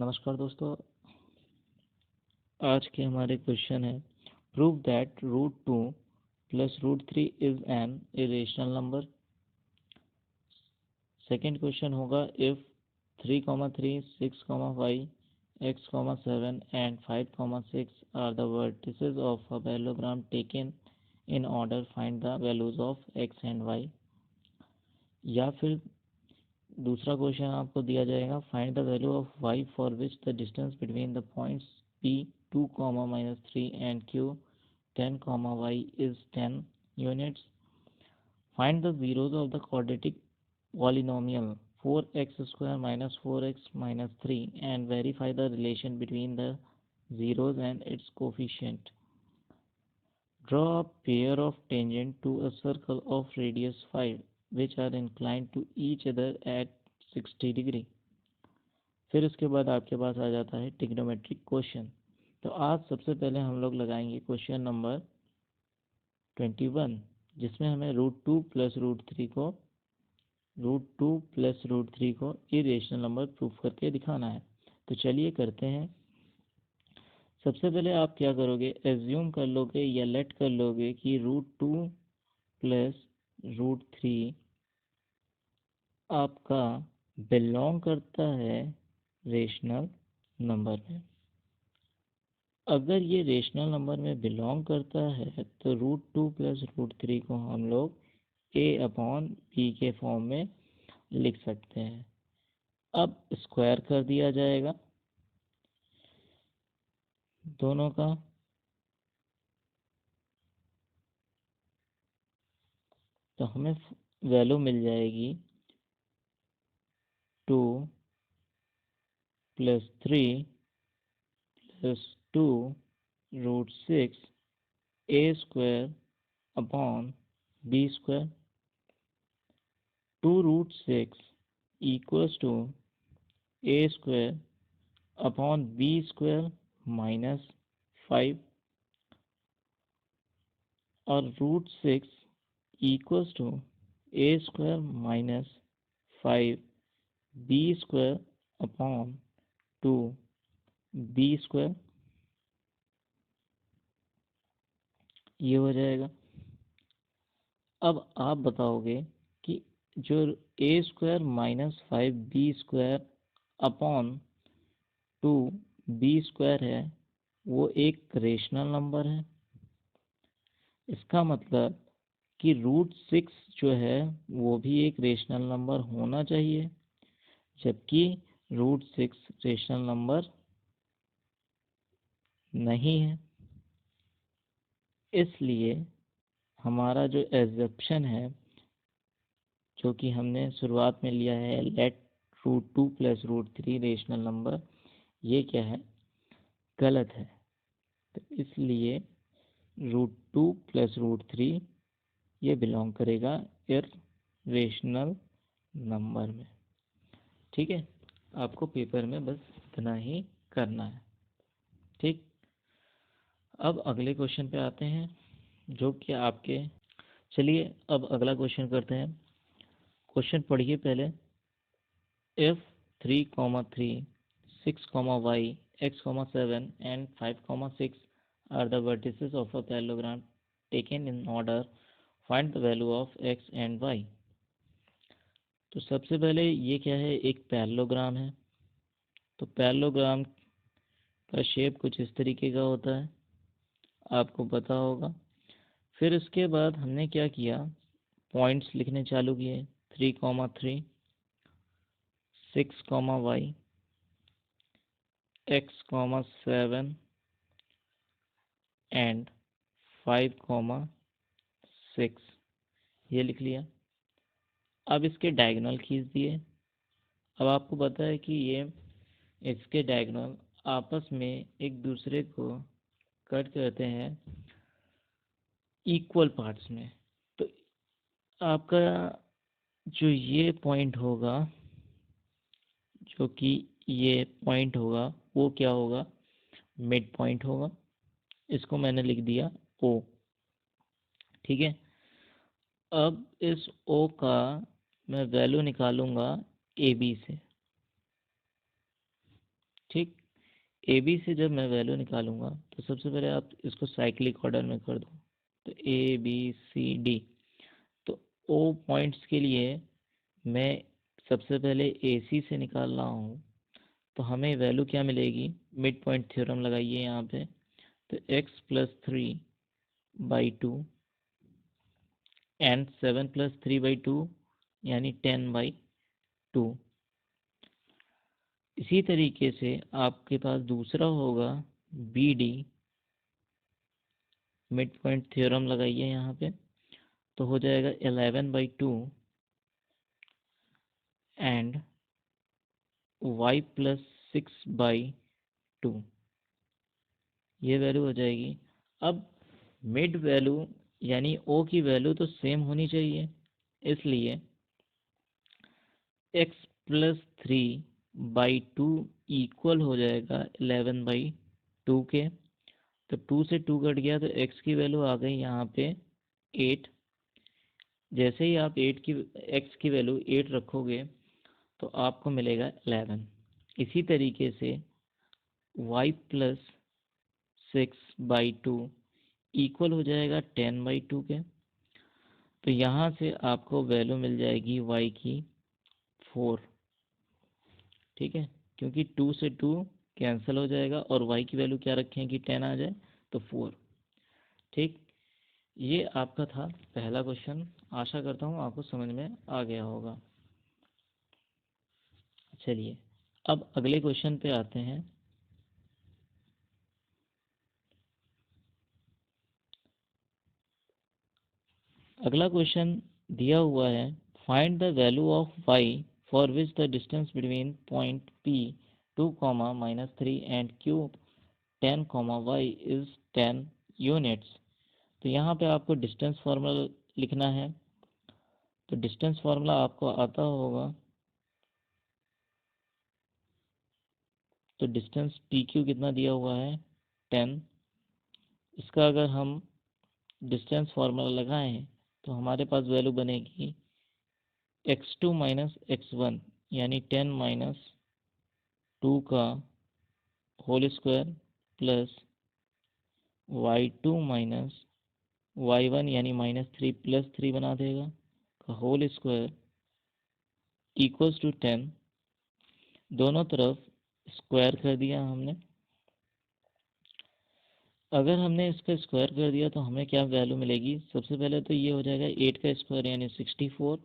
नमस्कार दोस्तों, आज के हमारे क्वेश्चन है prove that root 2 plus root 3 is an irrational number. Second question होगा if 3, 6, 5, x, 7 and 5, 6 are the vertices of a parallelogram taken in order find the values of x and y। या फिर दूसरा question आपको दिया जाएगा find the value of y for which the distance between the points p 2, -3 and q 10, y is 10 units। Find the zeros of the quadratic polynomial 4x square minus 4x minus 3 and verify the relation between the zeros and its coefficient। Draw a pair of tangent to a circle of radius 5 which are inclined to each other at 60 degree। फिर उसके बाद आपके पास आ जाता है trigonometric question. तो आज सबसे पहले हम लोग लगाएंगे क्वेश्चन नंबर 21, जिसमें हमें root two plus root three को इरेशनल नंबर प्रूफ करके दिखाना है। तो चलिए करते हैं। सबसे पहले आप क्या करोगे, एज्यूम कर लोगे या लेट कर लोगे कि रूट 2 प्लस रूट 3 आपका बिलोंग करता है रेशनल नंबर में। अगर ये रेशनल नंबर में बिलोंग करता है तो रूट 2 प्लस रूट 3 को हम लोग a/b के फॉर्म में लिख सकते हैं। अब स्क्वायर कर दिया जाएगा दोनों का, तो हमें वैल्यू मिल जाएगी 2 plus 3 plus 2 root 6 a square upon b square. 2 root 6 equals to a square upon b square minus 5 और root 6 equals to a square minus 5 b square upon 2 b square. ये हो जाएगा। अब आप बताओगे कि जो a square minus 5b square upon 2 b square है वो एक रेशनल नंबर है। इसका मतलब कि रूट 6 जो है वो भी एक रेशनल नंबर होना चाहिए, जबकि रूट 6 रेशनल नंबर नहीं है। इसलिए हमारा जो एजप्शन है, जो कि हमने शुरुआत में लिया है let root 2 plus root 3 rational number, ये क्या है, गलत है। तो इसलिए रूट 2 प्लस रूट 3 ये बिलोंग करेगा इररेशनल नंबर में। ठीक है, आपको पेपर में बस इतना ही करना है। ठीक, अब अगले क्वेश्चन पे आते हैं जो कि आपके, चलिए अब अगला क्वेश्चन करते हैं। क्वेश्चन पढ़िए पहले। If 3, 3, 6, y, x, 7 and 5, 6 are the vertices of a parallelogram taken in order, find the value of x and y। तो सबसे पहले ये क्या है, एक पैरेललोग्राम है। तो पैरेललोग्राम का शेप कुछ इस तरीके का होता है, आपको पता होगा। फिर उसके बाद हमने क्या किया, पॉइंट्स लिखने चालू किए। 3, 3, 6, y, x, 7 एंड 5, 6 ये लिख लिया। अब इसके डायगोनल खींच दिए। अब आपको पता है कि ये इसके डायगोनल आपस में एक दूसरे को कट करते हैं इक्वल पार्ट्स में। तो आपका जो ये पॉइंट होगा, जो कि ये पॉइंट होगा, वो क्या होगा, मिड पॉइंट होगा। इसको मैंने लिख दिया O। ठीक है, अब इस O का मैं वैल्यू निकालूंगा AB से। ठीक। ए बी से जब मैं वैल्यू निकालूंगा तो सबसे पहले आप इसको साइक्लिक ऑर्डर में कर दो, तो ए बी सी डी। तो ओ पॉइंट्स के लिए मैं सबसे पहले ए सी से निकाल रहा हूँ, तो हमें वैल्यू क्या मिलेगी, मिड पॉइंट थ्योरम लगाइए यहाँ पे। तो x+3/2 एंड 7+3/2 यानी 10/2। इसी तरीके से आपके पास दूसरा होगा B D, mid point theorem लगाइए यहाँ पे, तो हो जाएगा 11/2 एंड y+6/2, ये वैल्यू हो जाएगी। अब मिड वैल्यू यानी ओ की वैल्यू तो सेम होनी चाहिए, इसलिए x+3/2 इक्वल हो जाएगा 11/2 के। तो 2 से 2 कट गया तो x की वैल्यू आ गई यहाँ पे 8। जैसे ही आप x की वैल्यू 8 रखोगे तो आपको मिलेगा 11। इसी तरीके से y+6/2 इक्वल हो जाएगा 10/2 के। तो यहाँ से आपको वैल्यू मिल जाएगी y की 4। ठीक है, क्योंकि 2 से 2 कैंसिल हो जाएगा और y की वैल्यू क्या रखें कि 10 आ जाए, तो 4। ठीक, ये आपका था पहला क्वेश्चन। आशा करता हूँ आपको समझ में आ गया होगा। चलिए अब अगले क्वेश्चन पे आते हैं। अगला क्वेश्चन दिया हुआ है, find the value of y for which the distance between point P 2, -3 and Q 10, y is 10 units. तो यहाँ पे आपको डिस्टेंस फार्मूला लिखना है। तो डिस्टेंस फार्मूला आपको आता होगा। तो डिस्टेंस PQ कितना दिया हुआ है, 10। इसका अगर हम डिस्टेंस फार्मूला लगाएं तो हमारे पास वैल्यू बनेगी x2 - x1 यानी 10 - 2 का whole square plus y2 - y1 यानी -3 + 3 बना देगा का होल स्क्वायर इक्वल्स टू 10। दोनों तरफ स्क्वायर कर दिया हमने। अगर हमने इसका स्क्वायर कर दिया तो हमें क्या वैल्यू मिलेगी, सबसे पहले तो ये हो जाएगा 8 का स्क्वायर यानी 64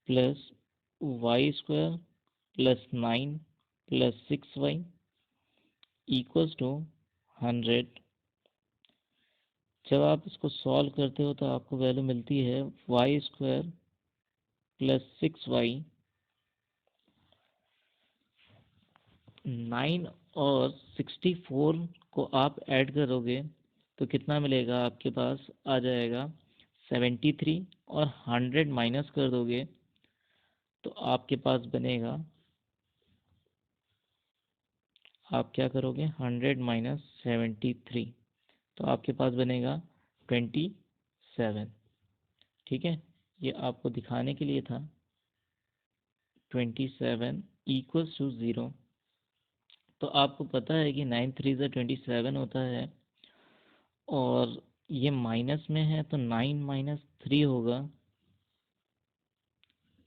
plus y² plus 9 plus 6y equals to 100। जब आप इसको सॉल्व करते हो तो आपको वैल्यू मिलती है y² प्लस 6y। 9 और 64 को आप ऐड करोगे तो कितना मिलेगा, आपके पास आ जाएगा 73। और 100 माइनस कर दोगे तो आपके पास बनेगा, आप क्या करोगे 100 - 73, तो आपके पास बनेगा 27। ठीक है, ये आपको दिखाने के लिए था। 27 इक्वल्स टू 0। तो आपको पता है कि 9 3 27 होता है, और ये माइनस में है तो 9 - 3 होगा,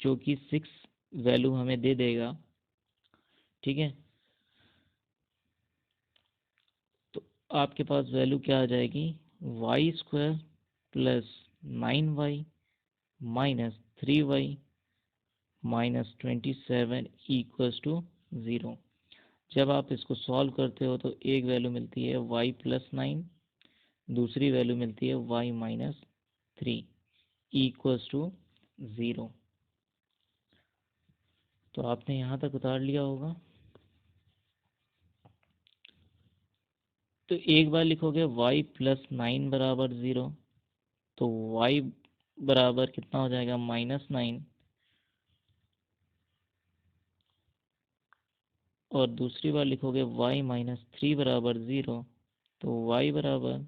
जो कि 6 वैल्यू हमें दे देगा। ठीक है, तो आपके पास वैल्यू क्या आ जाएगी, y² plus 9y minus 3y minus 27 equals to 0। जब आप इसको सॉल्व करते हो तो एक वैल्यू मिलती है y+9, दूसरी वैल्यू मिलती है y-3 इक्वल्स टू 0। तो आपने यहाँ तक उतार लिया होगा। तो एक बार लिखोगे y+9 बराबर 0, तो y बराबर कितना हो जाएगा -9, और दूसरी बार लिखोगे y-3 बराबर 0, तो y बराबर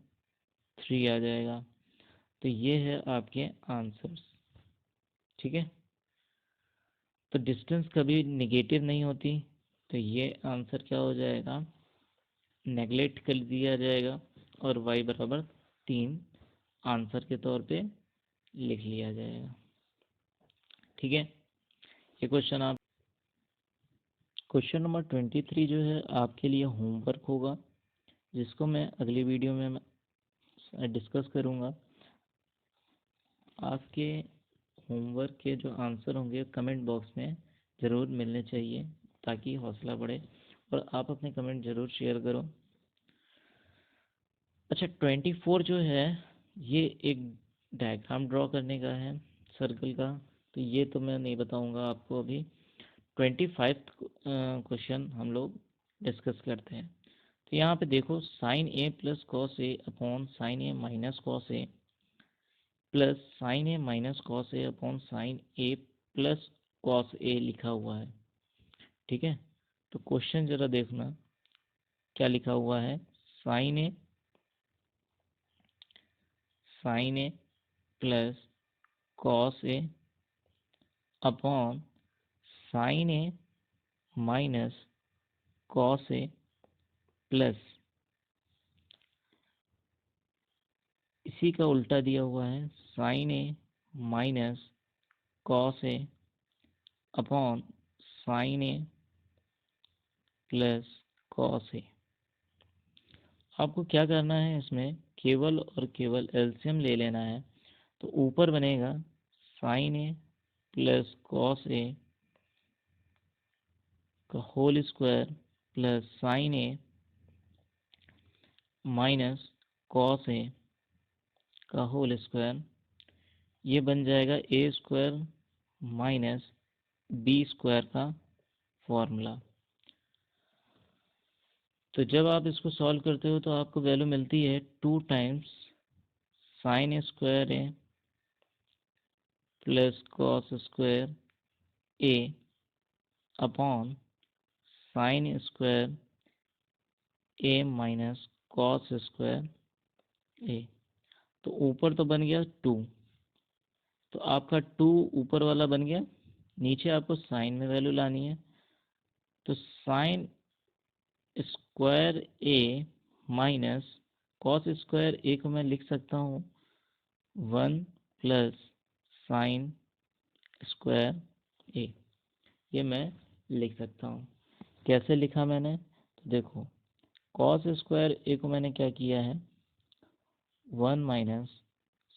3 आ जाएगा। तो ये है आपके आंसर्स। ठीक है, तो डिस्टेंस कभी निगेटिव नहीं होती, तो ये आंसर क्या हो जाएगा, नेगलेक्ट कर दिया जाएगा और y बराबर 3 आंसर के तौर पे लिख लिया जाएगा। ठीक है, ये क्वेश्चन नंबर 23 जो है आपके लिए होमवर्क होगा, जिसको मैं अगली वीडियो में डिस्कस करूँगा। आपके होमवर्क के जो आंसर होंगे कमेंट बॉक्स में ज़रूर मिलने चाहिए, ताकि हौसला बढ़े, और आप अपने कमेंट ज़रूर शेयर करो। अच्छा, 24 जो है ये एक डायग्राम ड्रॉ करने का है सर्कल का, तो ये तो मैं नहीं बताऊंगा आपको अभी। 25 क्वेश्चन हम लोग डिस्कस करते हैं। तो यहाँ पे देखो, sign A plus cos A upon sine A minus cos A plus sign A minus cos A upon sine A plus cos A लिखा हुआ है। ठीक है, तो क्वेश्चन जरा देखना क्या लिखा हुआ है। Sign A plus cos A upon sine A minus cos A plus, इसी का उल्टा दिया हुआ है, sign A minus cos A upon sine A plus cos A. आपको क्या करना है, इसमें केवल और केवल एलसीएम ले लेना है। तो ऊपर बनेगा sign A plus cos A का whole square plus sign A minus cos A का होल स्क्वायर, ये बन जाएगा ए स्क्वायर माइनस बी स्क्वायर का फॉर्मूला। तो जब आप इसको सॉल्व करते हो तो आपको वैल्यू मिलती है 2 टाइम्स साइन स्क्वायर ए प्लस कॉस स्क्वायर ए अपॉन साइन स्क्वायर ए माइनस कॉस स्क्वायर ए। तो ऊपर तो बन गया 2, तो आपका 2 ऊपर वाला बन गया, नीचे आपको साइन में वैल्यू लानी है। तो साइन स्क्वायर ए माइनस कॉस स्क्वायर ए को मैं लिख सकता हूँ 1 प्लस साइन स्क्वायर ए, ये मैं लिख सकता हूँ। कैसे लिखा मैंने, तो देखो, कॉस स्क्वायर ए को मैंने क्या किया है, 1 माइनस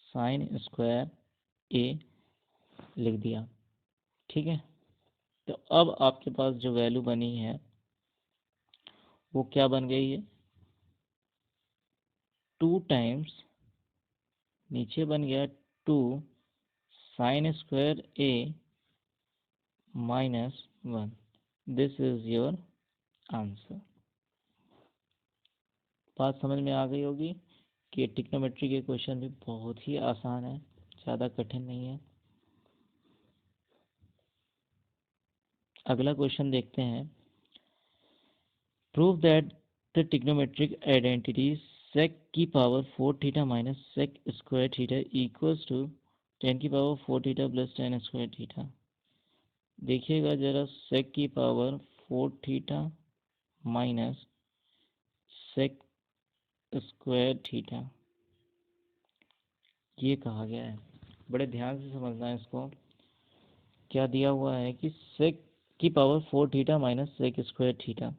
साइन स्क्वायर ए लिख दिया। ठीक है, तो अब आपके पास जो वैल्यू बनी है वो क्या बन गई है, 2 टाइम्स, नीचे बन गया 2 sine square A minus 1। This is your answer. बात समझ में आ गई होगी कि ट्रिग्नोमेट्री के क्वेश्चन भी बहुत ही आसान है, ज़्यादा कठिन नहीं है। अगला क्वेश्चन देखते हैं। Prove that the trigonometric identity sec की power 4 theta minus sec square theta equals to tan की power 4 theta plus tan square theta. देखिएगा जरा, sec की power 4 theta minus sec square theta ये कहा गया है, बड़े ध्यान से समझना है इसको। क्या दिया हुआ है कि sec की power 4 theta minus sec square theta,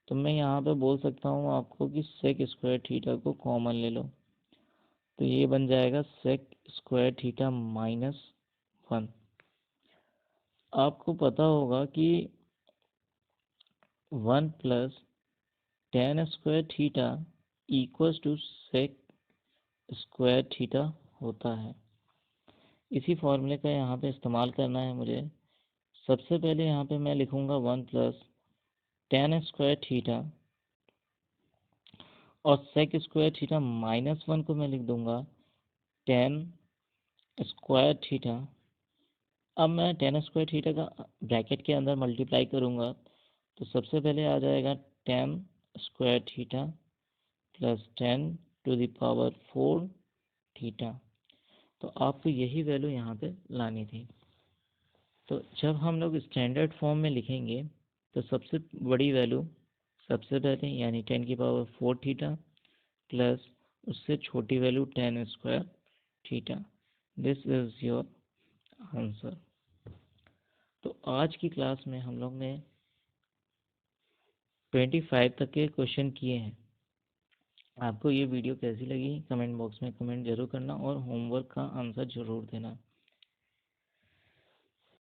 तो मैं यहाँ पे बोल सकता हूँ आपको कि sec स्क्वायर थीटा को कॉमन ले लो, तो ये बन जाएगा sec स्क्वायर थीटा माइनस 1। आपको पता होगा कि 1 plus tan square theta equals to sec square theta होता है। इसी फॉर्मूले का यहाँ पे इस्तेमाल करना है मुझे। सबसे पहले यहाँ पे मैं लिखूँगा 1 प्लस tan स्क्वायर थीटा, और sec स्क्वायर थीटा माइनस 1 को मैं लिख दूंगा tan स्क्वायर थीटा। अब मैं tan स्क्वायर थीटा का ब्रैकेट के अंदर मल्टीप्लाई करूँगा, तो सबसे पहले आ जाएगा tan square theta plus 10 to the power 4 theta. तो आपको यही वैल्यू यहाँ पे लानी थी। तो जब हम लोग स्टैंडर्ड फॉर्म में लिखेंगे तो सबसे बड़ी वैल्यू सबसे पहले यानी 10⁴ थीटा प्लस उससे छोटी value 10² theta. This is your answer. तो आज की क्लास में हम लोग ने 25 तक के क्वेश्चन किए हैं। आपको ये वीडियो कैसी लगी कमेंट बॉक्स में कमेंट जरूर करना और होमवर्क का आंसर जरूर देना।